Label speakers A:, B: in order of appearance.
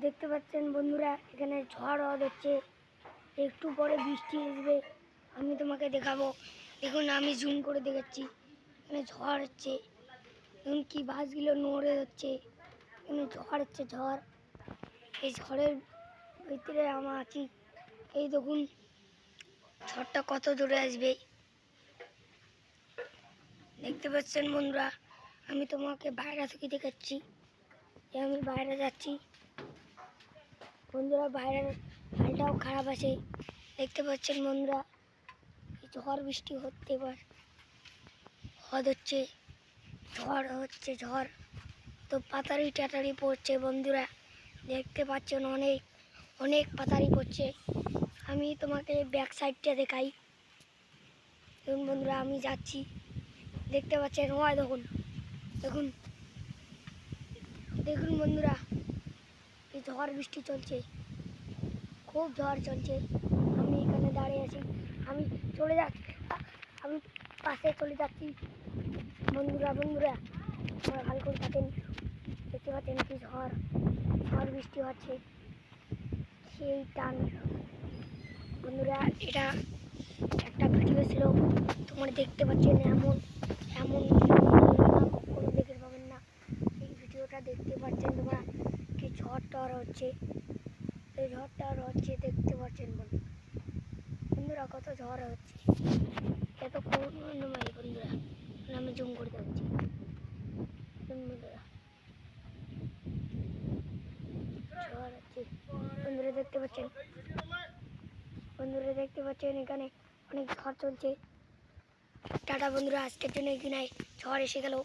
A: দেখতে পাচ্ছেন বন্ধুরা, এখানে ঝড় হচ্ছে, একটু পরে বৃষ্টি আসবে। আমি তোমাকে দেখাবো। দেখুন আমি জুম করে দেখাচ্ছি। এখানে ঝড় হচ্ছে, দেখুন কি বাসগুলো নড়ে যাচ্ছে। এখানে ঝড় হচ্ছে, ঝড়। এই ঝড়ের ভিতরে আমরা আছি। এই দেখুন ঝড়টা কত জোরে আসবে। দেখতে পাচ্ছেন বন্ধুরা, আমি তোমাকে বাইরে থেকে দেখাচ্ছি। আমি বাইরে যাচ্ছি বন্ধুরা, বাইরের হালটাও খারাপ আছে। দেখতে পাচ্ছেন বন্ধুরা, ঝড় বৃষ্টি হতে পারে, হচ্ছে ঝড় হচ্ছে, ঝড় তো পাতারি টাতারি পড়ছে বন্ধুরা। দেখতে পাচ্ছেন অনেক অনেক পাতারি পড়ছে। আমি তোমাকে ব্যাক সাইডটা দেখাই। দেখুন বন্ধুরা, আমি যাচ্ছি। দেখতে পাচ্ছেন, হয় দেখুন, দেখুন দেখুন বন্ধুরা, এই ঝড় বৃষ্টি চলছে, খুব ঝড় চলছে। আমি এখানে দাঁড়িয়ে আছি, আমি চলে যাচ্ছি, আমি পাশে চলে যাচ্ছি বন্ধুরা। বন্ধুরা আমার ভালো করে থাকেন। দেখতে পাচ্ছেন কি ঝড় ঝড় বৃষ্টি হচ্ছে, সেই টান বন্ধুরা। এটা একটা ভিডিও ছিল, তোমরা দেখতে পাচ্ছেন। এমন এমন কোনো দেখতে পাবেন না। এই ভিডিওটা দেখতে পাচ্ছেন তোমরা, কি ঝড় টর হচ্ছে, এই ঝড় টর হচ্ছে। দেখতে পাচ্ছেন বন্ধুরা কত ঝড় হচ্ছে। এত করুণাময় বন্ধুরা, আমি জুম করে যাচ্ছি বন্ধুরা। ঝড় হচ্ছে বন্ধুরা, দেখতে পাচ্ছেন বন্ধুরা, দেখতে পাচ্ছেন এখানে অনেক ঝড় চলছে। টাটা বন্ধুরা, আজকের জন্য এখানে ঝড় এসে গেল।